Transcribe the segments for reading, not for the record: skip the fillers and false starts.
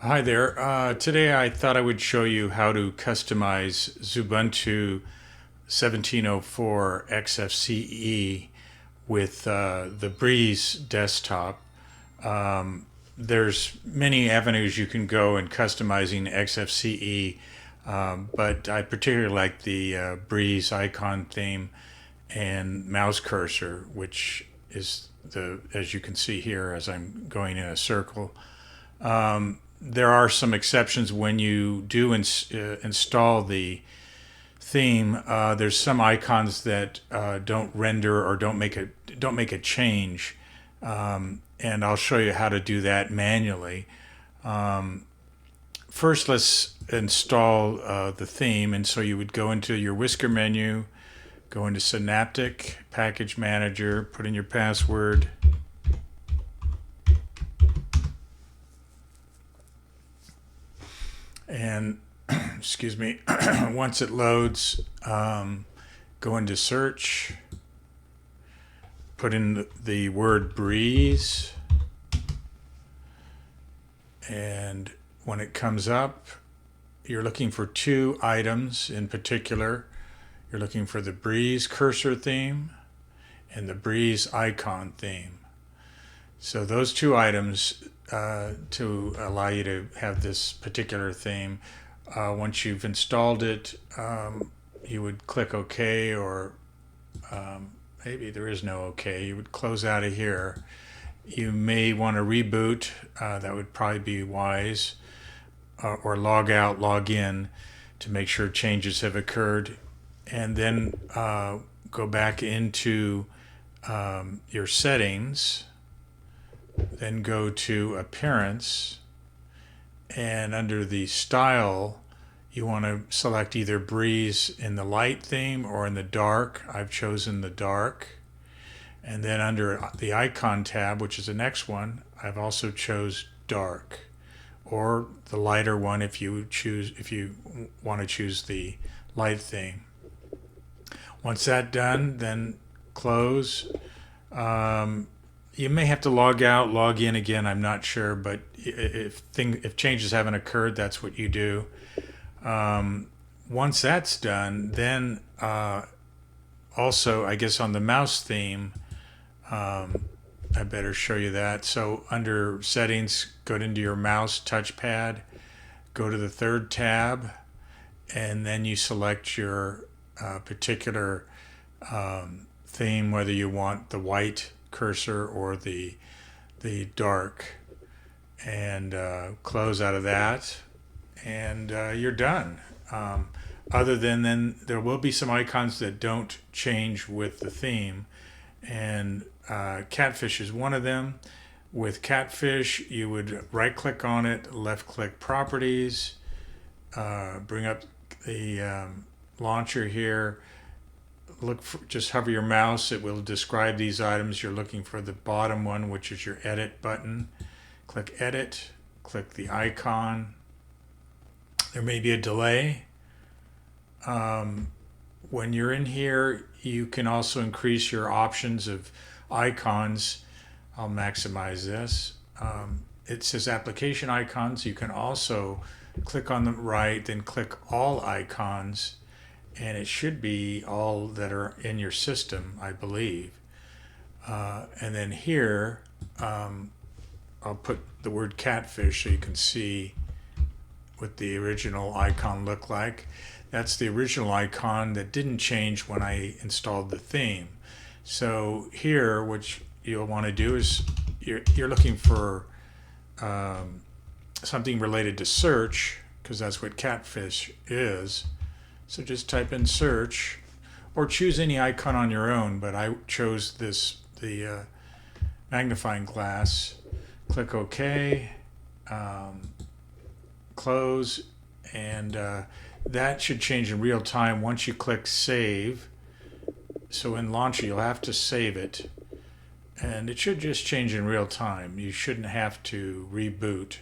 Hi there. Today I thought I would show you how to customize Ubuntu 1704 Xfce with the Breeze desktop. There's many avenues you can go in customizing Xfce, but I particularly like the Breeze icon theme and mouse cursor, which is as you can see here as I'm going in a circle. There are some exceptions when you do install the theme. There's some icons that don't render or don't make a change, and I'll show you how to do that manually. First, let's install the theme, and so you would go into your Whisker menu, go into Synaptic Package Manager, put in your password. And excuse me, once it loads, go into search, put in the word breeze, and when it comes up, you're looking for two items in particular. You're looking for the breeze cursor theme and the breeze icon theme. So those two items to allow you to have this particular theme. Once you've installed it, you would click OK, or maybe there is no OK. You would close out of here. You may want to reboot. That would probably be wise. Or log out, log in to make sure changes have occurred. And then go back into your settings. Then go to Appearance, and under the Style, you want to select either Breeze in the light theme or in the dark. I've chosen the dark. And then under the Icon tab, which is the next one, I've also chose dark, or the lighter one if you want to choose the light theme. Once that's done, then close. You may have to log out, log in again. I'm not sure, but if changes haven't occurred, that's what you do. Once that's done, then also, I guess on the mouse theme, I better show you that. So under Settings, go into your mouse touchpad, go to the third tab, and then you select your particular theme, whether you want the white cursor or the dark, and close out of that, and you're done. Other than then, there will be some icons that don't change with the theme, and Catfish is one of them. With Catfish, you would right click on it, left click Properties, bring up the launcher here. Just hover your mouse, it will describe these items. You're looking for the bottom one, which is your edit button. Click edit, click the icon. There may be a delay. When you're in here, you can also increase your options of icons. I'll maximize this. It says application icons. You can also click on the right, then click all icons, and it should be all that are in your system, I believe. And then here, I'll put the word Catfish so you can see what the original icon looked like. That's the original icon that didn't change when I installed the theme. So here, what you'll want to do is you're looking for something related to search, because that's what Catfish is. So just type in search, or choose any icon on your own, but I chose the magnifying glass. Click OK, close, and that should change in real time once you click save. So in Launcher, you'll have to save it, and it should just change in real time. You shouldn't have to reboot.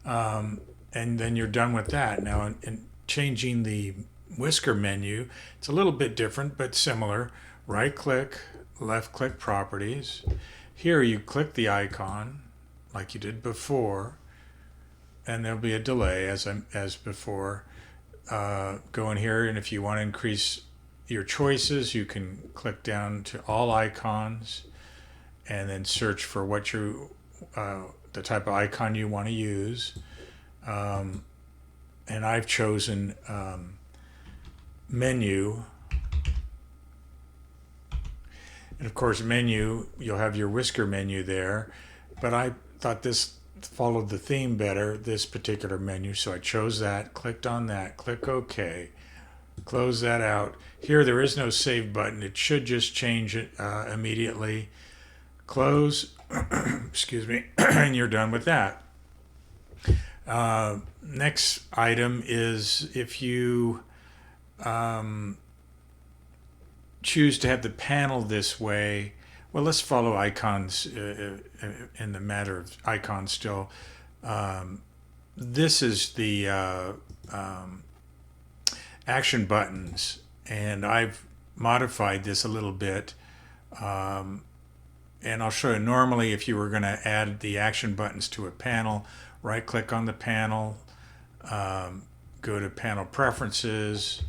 And then you're done with that. Now, in changing the Whisker menu, it's a little bit different, but similar. Right click, left click Properties. Here you click the icon like you did before, and there'll be a delay as before. Go in here, and if you want to increase your choices, you can click down to all icons and then search for what the type of icon you want to use. And I've chosen menu. And of course, menu, you'll have your whisker menu there. But I thought this followed the theme better, this particular menu. So I chose that, clicked on that, click OK, close that out. Here, there is no save button. It should just change it immediately. Close, excuse me, and you're done with that. Next item is if you choose to have the panel this way. Well, let's follow icons in the matter of icons still. This is the action buttons, and I've modified this a little bit. And I'll show you normally if you were going to add the action buttons to a panel, right click on the panel, go to panel preferences,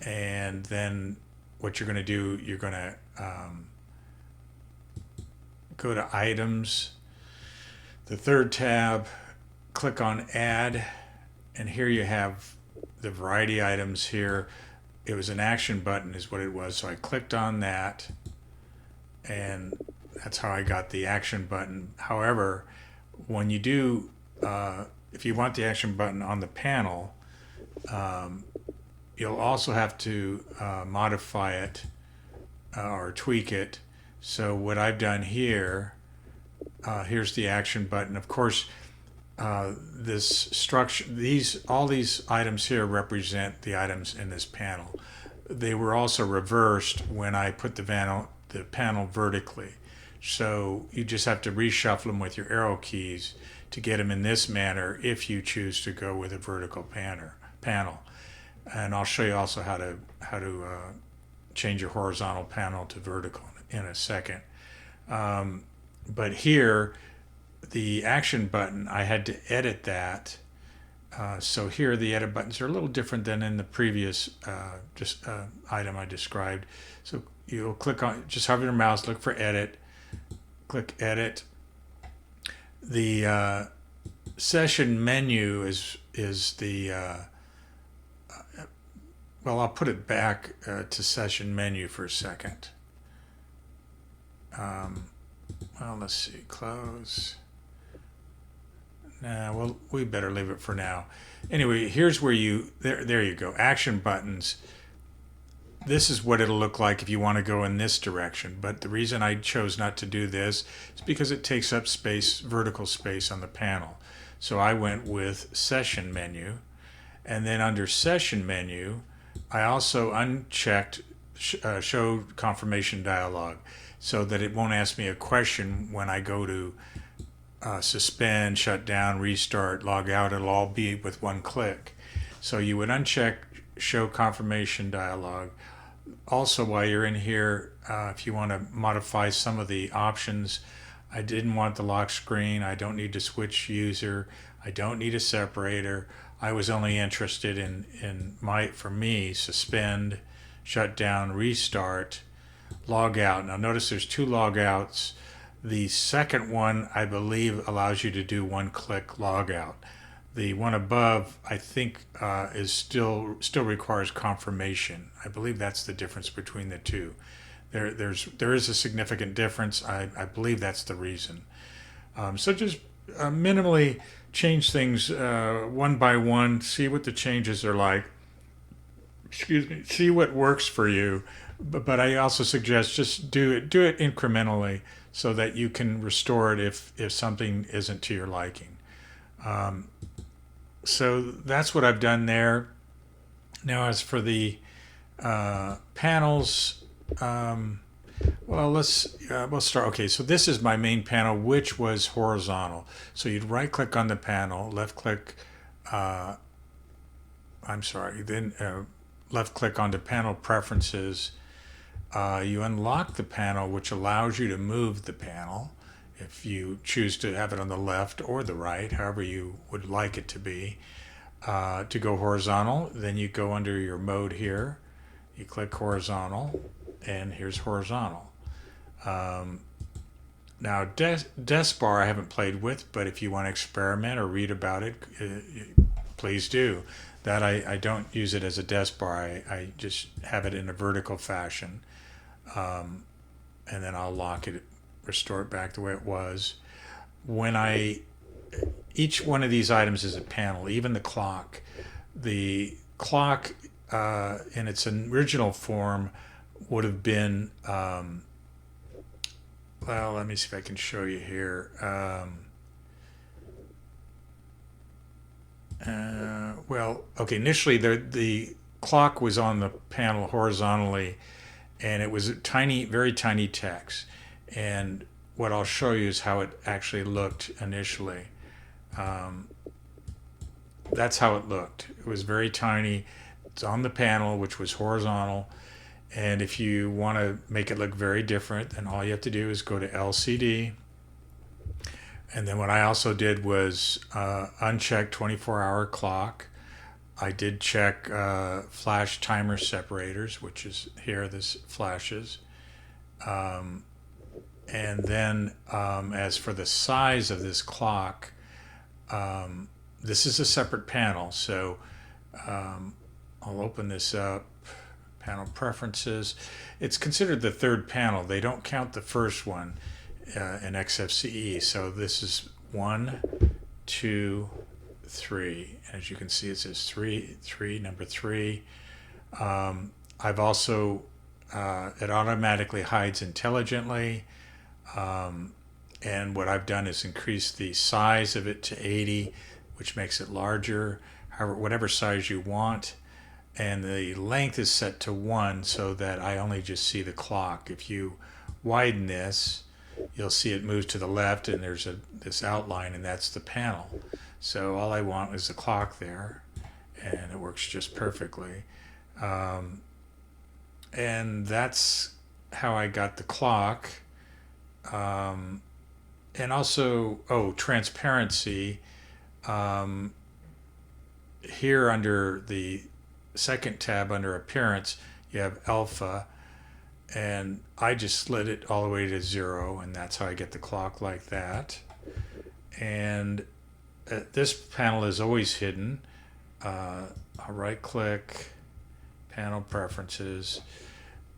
and then what you're going to do, you're going to go to items, the third tab, click on add, and here you have the variety items here. It was an action button is what it was, so I clicked on that, and that's how I got the action button. However, when you do, if you want the action button on the panel, you'll also have to modify it or tweak it. So what I've done here, here's the action button. Of course, this structure, all these items here represent the items in this panel. They were also reversed when I put the panel vertically. So you just have to reshuffle them with your arrow keys to get them in this manner if you choose to go with a vertical panel. And I'll show you also how to change your horizontal panel to vertical in a second. But here, the action button, I had to edit that. So here the edit buttons are a little different than in the previous item I described. So you'll click on, just hover your mouse, look for edit, click edit. The session menu is the, well, I'll put it back to session menu for a second. Well, let's see, close. Nah, well, we better leave it for now. Anyway, here's where there you go, action buttons. This is what it'll look like if you want to go in this direction. But the reason I chose not to do this is because it takes up space, vertical space on the panel. So I went with session menu. And then under session menu, I also unchecked show confirmation dialog so that it won't ask me a question when I go to suspend, shut down, restart, log out. It'll all be with one click. So you would uncheck show confirmation dialog. Also, while you're in here, if you want to modify some of the options, I didn't want the lock screen. I don't need to switch user. I don't need a separator. I was only interested in for me, suspend, shut down, restart, log out. Now notice there's two log outs. The second one, I believe, allows you to do one-click log out. The one above, I think, is still requires confirmation. I believe that's the difference between the two. There is a significant difference. I believe that's the reason. So just minimally change things one by one. See what the changes are like. Excuse me. See what works for you. But I also suggest just do it incrementally so that you can restore it if something isn't to your liking. So that's what I've done there. Now, as for the panels, well, we'll start. Okay, so this is my main panel, which was horizontal. So you'd right-click on the panel, left-click. Then left-click onto panel preferences. You unlock the panel, which allows you to move the panel. if you choose to have it on the left or the right, however you would like it to be. To go horizontal, then you go under your mode here, you click horizontal, and here's horizontal. Now, desk bar I haven't played with, but if you want to experiment or read about it, please do. That I don't use it as a desk bar. I just have it in a vertical fashion, and then I'll lock it, restore it back the way it was. Each one of these items is a panel, even the clock. The clock, in its original form, would have been, well, let me see if I can show you here. Okay, initially the clock was on the panel horizontally, and it was tiny, very tiny text. And what I'll show you is how it actually looked initially. That's how it looked. It was very tiny. It's on the panel, which was horizontal. And if you want to make it look very different, then all you have to do is go to LCD. And then what I also did was uncheck 24-hour clock. I did check flash timer separators, which is here, this flashes. And then as for the size of this clock, this is a separate panel. So I'll open this up. Panel preferences. It's considered the third panel. They don't count the first one in Xfce. So this is 1, 2, 3. As you can see, it says 3, number 3. I've also, it automatically hides intelligently. And what I've done is increase the size of it to 80, which makes it larger, however, whatever size you want. And the length is set to 1 so that I only just see the clock. If you widen this, you'll see it moves to the left, and there's this outline, and that's the panel. So all I want is the clock there, and it works just perfectly. And that's how I got the clock. And also, transparency. Here under the second tab under appearance, you have alpha, and I just slid it all the way to 0, and that's how I get the clock like that. And this panel is always hidden. I'll right click, panel preferences.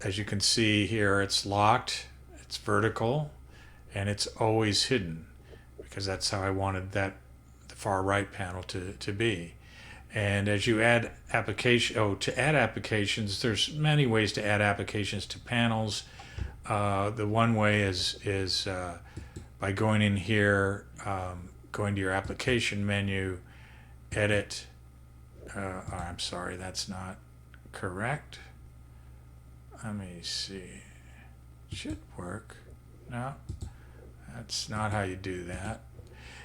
As you can see here, it's locked, it's vertical, and it's always hidden, because that's how I wanted the far right panel to be. And as you add to add applications, there's many ways to add applications to panels. The one way is by going in here, going to your application menu, edit. I'm sorry, that's not correct. Let me see. It should work. No, that's not how you do that.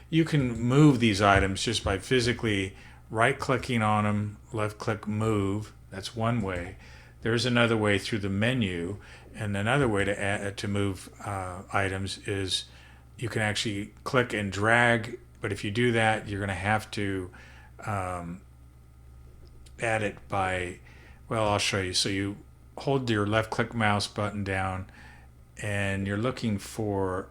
You can move these items just by physically right-clicking on them, left-click move. That's one way. There's another way through the menu, and another way to move items is you can actually click and drag. But if you do that, you're going to have to add it by. Well, I'll show you. So you hold your left-click mouse button down, and you're looking for.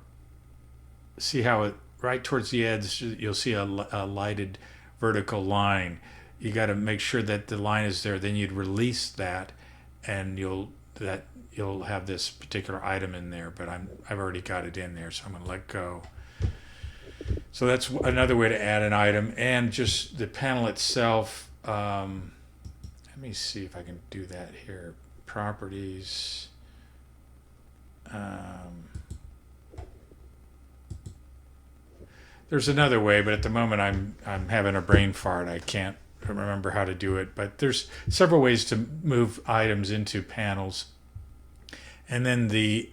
See how it right towards the edge, you'll see a lighted vertical line. You got to make sure that the line is there. Then you'd release that, and you'll have this particular item in there. But I've already got it in there, so I'm going to let go. So that's another way to add an item, and just the panel itself. Let me see if I can do that here. Properties. There's another way, but at the moment I'm having a brain fart. I can't remember how to do it. But there's several ways to move items into panels. And then the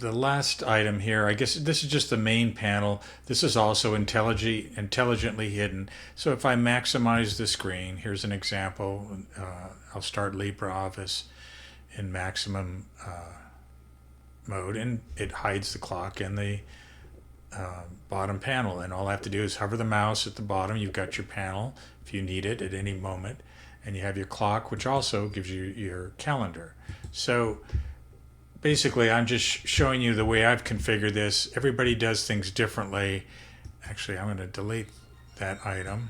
last item here, I guess this is just the main panel. This is also intelligently hidden. So if I maximize the screen, here's an example. I'll start LibreOffice in maximum mode, and it hides the clock in the bottom panel. And all I have to do is hover the mouse at the bottom. You've got your panel if you need it at any moment, and you have your clock, which also gives you your calendar. So basically, I'm just showing you the way I've configured this. Everybody does things differently. Actually, I'm going to delete that item.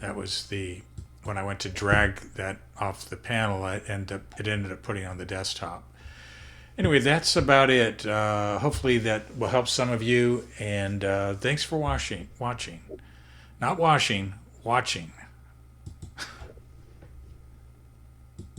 That was when I went to drag that off the panel, it ended up putting it on the desktop. Anyway, that's about it. Hopefully that will help some of you, and thanks for watching. Not washing, watching.